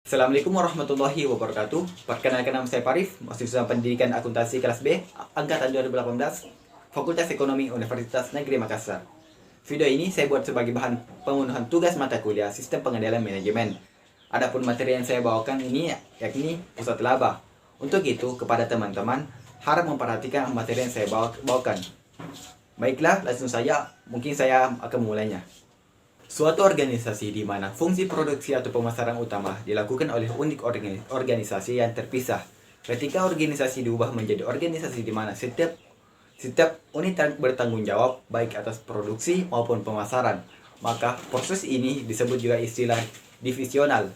Assalamualaikum warahmatullahi wabarakatuh. Perkenalkan, nama saya Parif, mahasiswa pendidikan akuntansi kelas B, angkatan 2018, Fakultas Ekonomi Universitas Negeri Makassar. Video ini saya buat sebagai bahan pemenuhan tugas mata kuliah Sistem Pengendalian Manajemen. Adapun materi yang saya bawakan ini yakni pusat laba. Untuk itu, kepada teman-teman harap memperhatikan materi yang saya bawakan. Baiklah, langsung saja, mungkin saya akan mulainya. Suatu organisasi di mana fungsi produksi atau pemasaran utama dilakukan oleh unit organisasi yang terpisah. Ketika organisasi diubah menjadi organisasi di mana setiap unit bertanggung jawab baik atas produksi maupun pemasaran, maka proses ini disebut juga istilah divisional.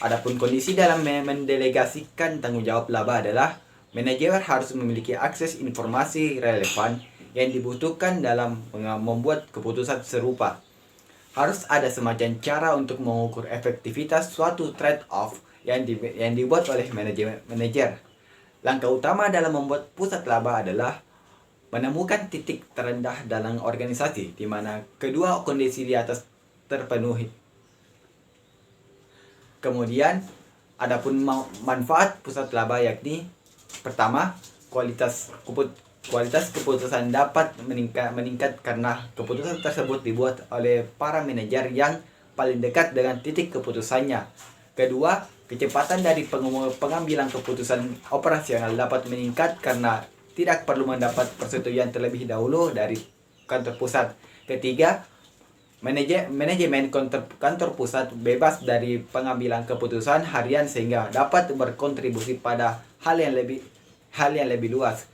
Adapun kondisi dalam mendelegasikan tanggung jawab laba adalah manajer harus memiliki akses informasi relevan yang dibutuhkan dalam membuat keputusan serupa. Harus ada semacam cara untuk mengukur efektivitas suatu trade-off yang dibuat oleh manajer. Langkah utama dalam membuat pusat laba adalah menemukan titik terendah dalam organisasi di mana kedua kondisi di atas terpenuhi. Kemudian, adapun manfaat pusat laba yakni pertama, kualitas keputusan dapat meningkat karena keputusan tersebut dibuat oleh para manajer yang paling dekat dengan titik keputusannya. Kedua, kecepatan dari pengambilan keputusan operasional dapat meningkat karena tidak perlu mendapat persetujuan terlebih dahulu dari kantor pusat. Ketiga, manajemen kantor pusat bebas dari pengambilan keputusan harian sehingga dapat berkontribusi pada hal yang lebih luas.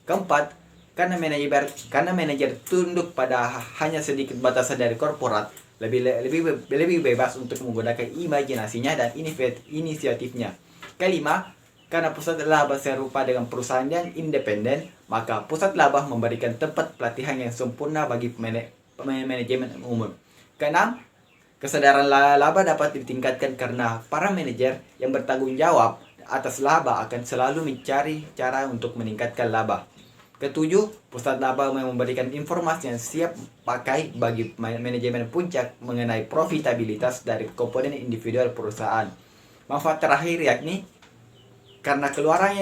Keempat, karena manajer tunduk pada hanya sedikit batasan dari korporat, lebih bebas untuk menggunakan imajinasinya dan inisiatifnya. Kelima, karena pusat laba serupa dengan perusahaan yang independen, maka pusat laba memberikan tempat pelatihan yang sempurna bagi manajemen umum. Keenam, kesadaran laba dapat ditingkatkan karena para manajer yang bertanggung jawab atas laba akan selalu mencari cara untuk meningkatkan laba. Ketujuh, pusat laba memberikan informasi yang siap pakai bagi manajemen puncak mengenai profitabilitas dari komponen individual perusahaan. Manfaat terakhir yakni karena keluaran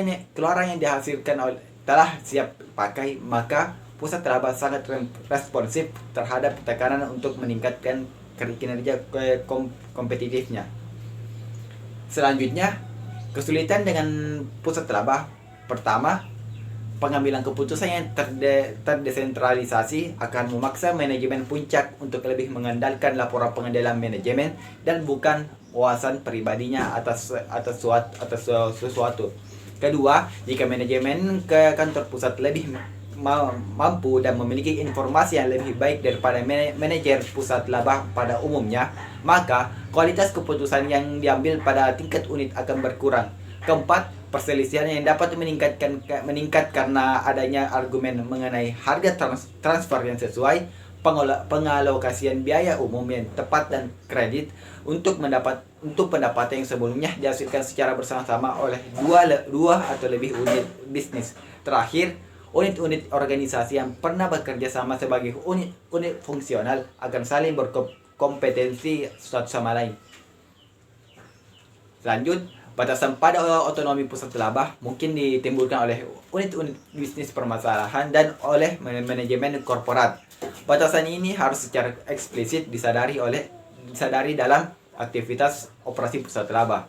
yang dihasilkan telah siap pakai, maka pusat laba sangat responsif terhadap tekanan untuk meningkatkan kinerja kompetitifnya. Selanjutnya, kesulitan dengan pusat laba. Pertama, pengambilan keputusan yang terdesentralisasi akan memaksa manajemen puncak untuk lebih mengandalkan laporan pengendalian manajemen dan bukan wawasan pribadinya atas sesuatu. Kedua, jika manajemen ke kantor pusat lebih mampu dan memiliki informasi yang lebih baik daripada manajer pusat laba pada umumnya, maka kualitas keputusan yang diambil pada tingkat unit akan berkurang. Keempat, perselisihan yang dapat meningkat karena adanya argumen mengenai harga transfer yang sesuai, pengalokasian biaya umum yang tepat dan kredit untuk pendapatan yang sebelumnya dihasilkan secara bersama-sama oleh dua atau lebih unit bisnis. Terakhir, unit-unit organisasi yang pernah bekerja sama sebagai unit fungsional akan saling berkompetensi satu sama lain. Lanjut, batasan pada otonomi pusat laba mungkin ditimbulkan oleh unit-unit bisnis permasalahan dan oleh manajemen korporat. Batasan ini harus secara eksplisit disadari dalam aktivitas operasi pusat laba.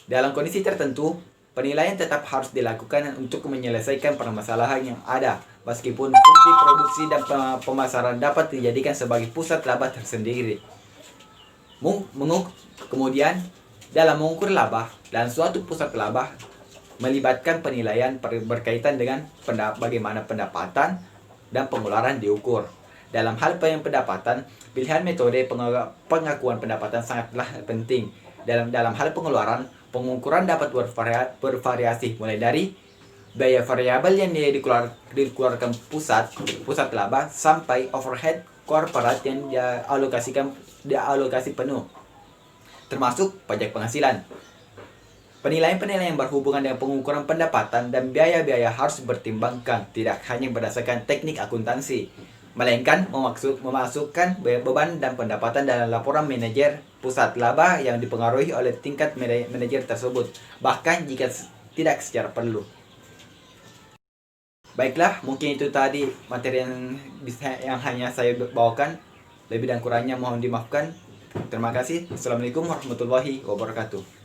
Dalam kondisi tertentu, penilaian tetap harus dilakukan untuk menyelesaikan permasalahan yang ada, meskipun fungsi produksi dan pemasaran dapat dijadikan sebagai pusat laba tersendiri. Kemudian, dalam mengukur laba dan suatu pusat laba melibatkan penilaian berkaitan dengan bagaimana pendapatan dan pengeluaran diukur. Dalam hal pendapatan, pilihan metode pengakuan pendapatan sangatlah penting. Dalam hal pengeluaran, pengukuran dapat bervariasi mulai dari biaya variabel yang dikeluarkan pusat laba sampai overhead korporat yang dialokasi penuh, termasuk pajak penghasilan. Penilaian-penilaian yang berhubungan dengan pengukuran pendapatan dan biaya-biaya harus dipertimbangkan, tidak hanya berdasarkan teknik akuntansi. melainkan memasukkan beban dan pendapatan dalam laporan manajer pusat laba yang dipengaruhi oleh tingkat manajer tersebut, bahkan jika tidak secara perlu. Baiklah, mungkin itu tadi materi yang hanya saya bawakan. Lebih dan kurangnya mohon dimaafkan. Terima kasih. Assalamualaikum warahmatullahi wabarakatuh.